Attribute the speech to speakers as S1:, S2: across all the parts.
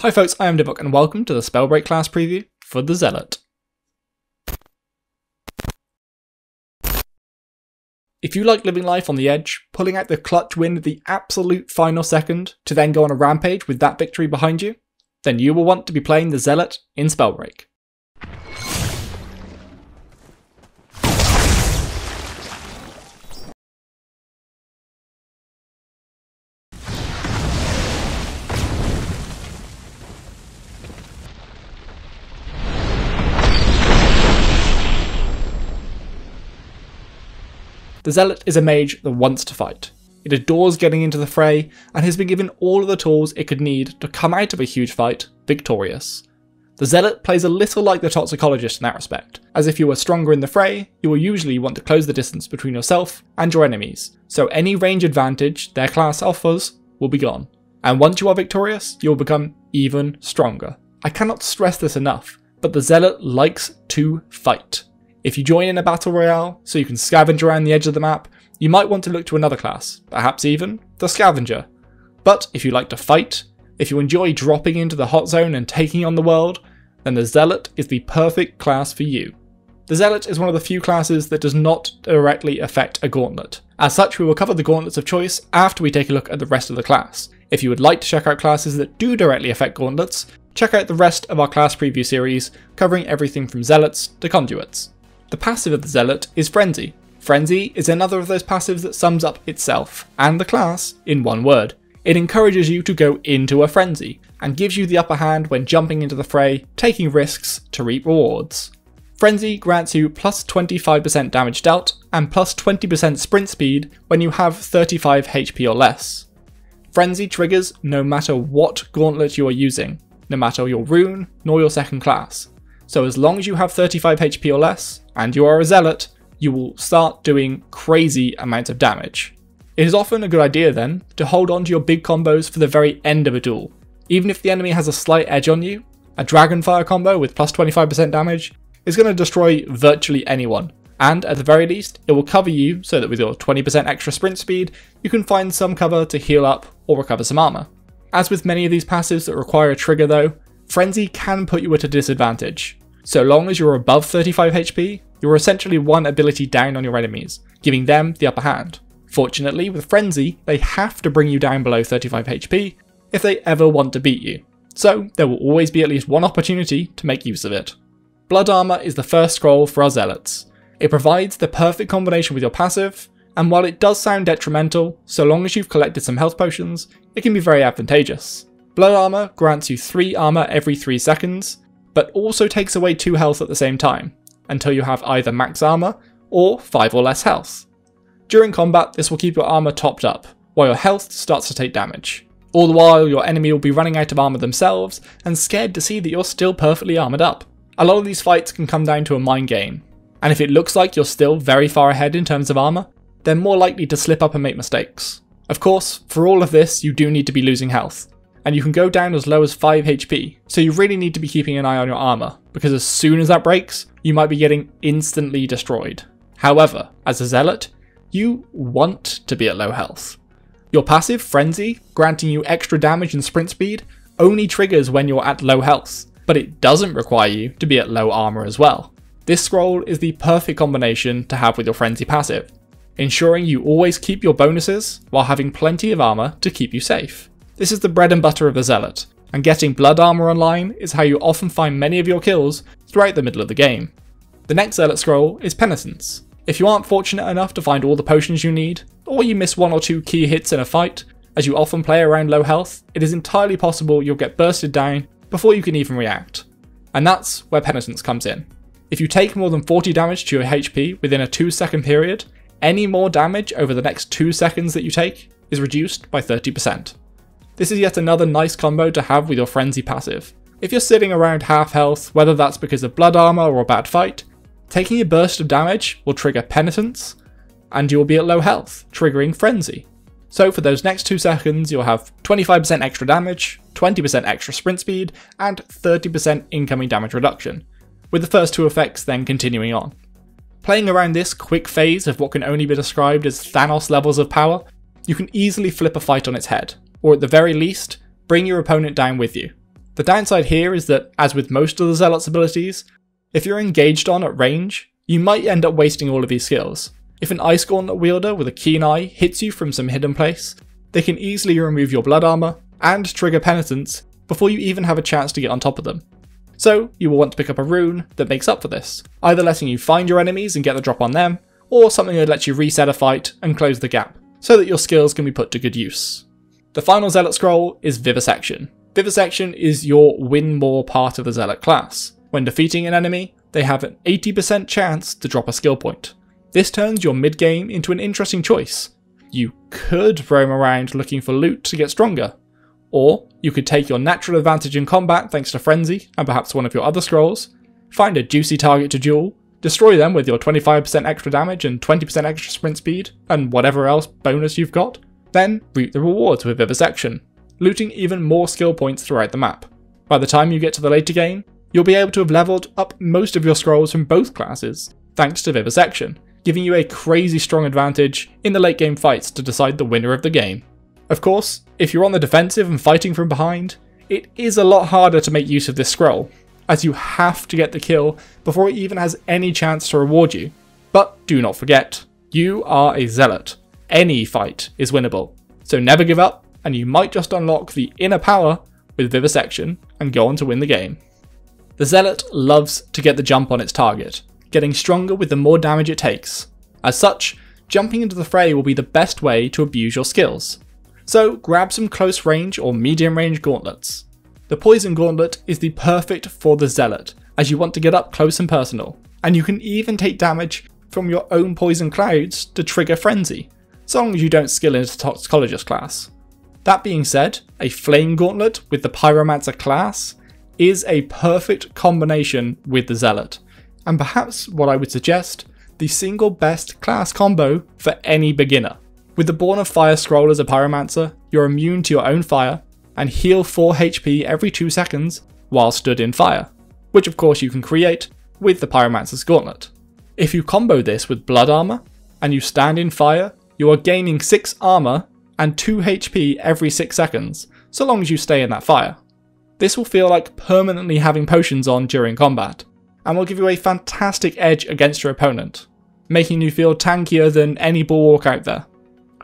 S1: Hi folks, I am Divok and welcome to the Spellbreak Class Preview for the Zealot. If you like living life on the edge, pulling out the clutch win at the absolute final second to then go on a rampage with that victory behind you, then you will want to be playing the Zealot in Spellbreak. The Zealot is a mage that wants to fight. It adores getting into the fray and has been given all of the tools it could need to come out of a huge fight victorious. The Zealot plays a little like the toxicologist in that respect, as if you were stronger in the fray, you will usually want to close the distance between yourself and your enemies, so any range advantage their class offers will be gone. And once you are victorious, you will become even stronger. I cannot stress this enough, but the Zealot likes to fight. If you join in a battle royale, so you can scavenge around the edge of the map, you might want to look to another class, perhaps even the scavenger. But if you like to fight, if you enjoy dropping into the hot zone and taking on the world, then the Zealot is the perfect class for you. The Zealot is one of the few classes that does not directly affect a gauntlet. As such, we will cover the gauntlets of choice after we take a look at the rest of the class. If you would like to check out classes that do directly affect gauntlets, check out the rest of our class preview series covering everything from Zealots to Conduits. The passive of the Zealot is Frenzy. Frenzy is another of those passives that sums up itself and the class in one word. It encourages you to go into a frenzy and gives you the upper hand when jumping into the fray, taking risks to reap rewards. Frenzy grants you plus 25% damage dealt and plus 20% sprint speed when you have 35 HP or less. Frenzy triggers no matter what gauntlet you are using, no matter your rune nor your second class. So as long as you have 35 HP or less, and you are a Zealot, you will start doing crazy amounts of damage. It is often a good idea then, to hold on to your big combos for the very end of a duel. Even if the enemy has a slight edge on you, a Dragonfire combo with plus 25% damage is going to destroy virtually anyone, and at the very least, it will cover you so that with your 20% extra sprint speed, you can find some cover to heal up or recover some armor. As with many of these passives that require a trigger though, Frenzy can put you at a disadvantage. So long as you're above 35 HP, you're essentially one ability down on your enemies, giving them the upper hand. Fortunately, with Frenzy, they have to bring you down below 35 HP if they ever want to beat you, so there will always be at least one opportunity to make use of it. Blood Armor is the first scroll for our Zealots. It provides the perfect combination with your passive, and while it does sound detrimental, so long as you've collected some health potions, it can be very advantageous. Blood Armor grants you 3 armor every 3 seconds, but also takes away 2 health at the same time, until you have either max armor or 5 or less health. During combat, this will keep your armor topped up, while your health starts to take damage. All the while, your enemy will be running out of armor themselves and scared to see that you're still perfectly armored up. A lot of these fights can come down to a mind game, and if it looks like you're still very far ahead in terms of armor, they're more likely to slip up and make mistakes. Of course, for all of this, you do need to be losing health, and you can go down as low as 5 HP, so you really need to be keeping an eye on your armor, because as soon as that breaks, you might be getting instantly destroyed. However, as a Zealot, you want to be at low health. Your passive, Frenzy, granting you extra damage and sprint speed, only triggers when you're at low health, but it doesn't require you to be at low armor as well. This scroll is the perfect combination to have with your Frenzy passive, ensuring you always keep your bonuses while having plenty of armor to keep you safe. This is the bread and butter of the Zealot, and getting blood armor online is how you often find many of your kills throughout the middle of the game. The next Zealot scroll is Penitence. If you aren't fortunate enough to find all the potions you need, or you miss 1 or 2 key hits in a fight, as you often play around low health, it is entirely possible you'll get bursted down before you can even react. And that's where Penitence comes in. If you take more than 40 damage to your HP within a 2-second period, any more damage over the next 2 seconds that you take is reduced by 30%. This is yet another nice combo to have with your Frenzy passive. If you're sitting around half health, whether that's because of blood armor or a bad fight, taking a burst of damage will trigger Penitence, and you'll be at low health, triggering Frenzy. So for those next 2 seconds, you'll have 25% extra damage, 20% extra sprint speed, and 30% incoming damage reduction, with the first 2 effects then continuing on. Playing around this quick phase of what can only be described as Thanos levels of power, you can easily flip a fight on its head, or at the very least, bring your opponent down with you. The downside here is that, as with most of the Zealot's abilities, if you're engaged on at range, you might end up wasting all of these skills. If an Ice Gauntlet wielder with a keen eye hits you from some hidden place, they can easily remove your blood armor and trigger Penitence before you even have a chance to get on top of them. So you will want to pick up a rune that makes up for this, either letting you find your enemies and get the drop on them, or something that lets you reset a fight and close the gap, so that your skills can be put to good use. The final Zealot scroll is Vivisection. Vivisection is your win more part of the Zealot class. When defeating an enemy, they have an 80% chance to drop a skill point. This turns your mid-game into an interesting choice. You could roam around looking for loot to get stronger, or you could take your natural advantage in combat thanks to Frenzy and perhaps one of your other scrolls, find a juicy target to duel, destroy them with your 25% extra damage and 20% extra sprint speed, and whatever else bonus you've got, then reap the rewards with Vivisection, looting even more skill points throughout the map. By the time you get to the later game, you'll be able to have leveled up most of your scrolls from both classes, thanks to Vivisection, giving you a crazy strong advantage in the late game fights to decide the winner of the game. Of course, if you're on the defensive and fighting from behind, it is a lot harder to make use of this scroll, as you have to get the kill before it even has any chance to reward you. But do not forget, you are a Zealot. Any fight is winnable, so never give up, and you might just unlock the inner power with Vivisection and go on to win the game. The Zealot loves to get the jump on its target, getting stronger with the more damage it takes. As such, jumping into the fray will be the best way to abuse your skills. So grab some close range or medium range gauntlets. The Poison Gauntlet is the perfect for the Zealot, as you want to get up close and personal, and you can even take damage from your own poison clouds to trigger Frenzy, so long as you don't skill into Toxicologist class. That being said, a Flame Gauntlet with the Pyromancer class is a perfect combination with the Zealot, and perhaps what I would suggest, the single best class combo for any beginner. With the Born of Fire scroll as a Pyromancer, you're immune to your own fire, and heal 4 HP every 2 seconds while stood in fire, which of course you can create with the Pyromancer's Gauntlet. If you combo this with Blood Armor, and you stand in fire, you are gaining 6 armor and 2 HP every 6 seconds, so long as you stay in that fire. This will feel like permanently having potions on during combat, and will give you a fantastic edge against your opponent, making you feel tankier than any bulwark out there.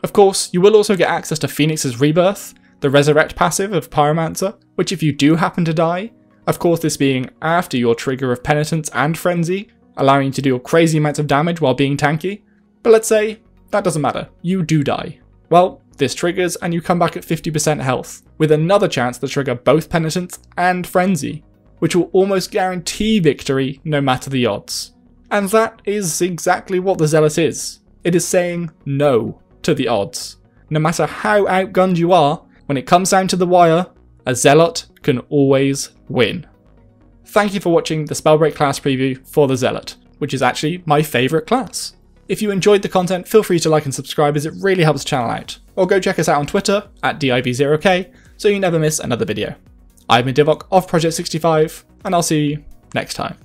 S1: Of course, you will also get access to Phoenix's Rebirth, the Resurrect passive of Pyromancer, which if you do happen to die, of course this being after your trigger of Penitence and Frenzy, allowing you to do crazy amounts of damage while being tanky, but let's say that doesn't matter, you do die. Well, this triggers and you come back at 50% health, with another chance to trigger both Penitence and Frenzy, which will almost guarantee victory no matter the odds. And that is exactly what the Zealot is. It is saying no to the odds. No matter how outgunned you are, when it comes down to the wire, a Zealot can always win. Thank you for watching the Spellbreak Class Preview for the Zealot, which is actually my favourite class. If you enjoyed the content, feel free to like and subscribe as it really helps the channel out, or go check us out on Twitter at div0k so you never miss another video. I've been Divok of Project 65, and I'll see you next time.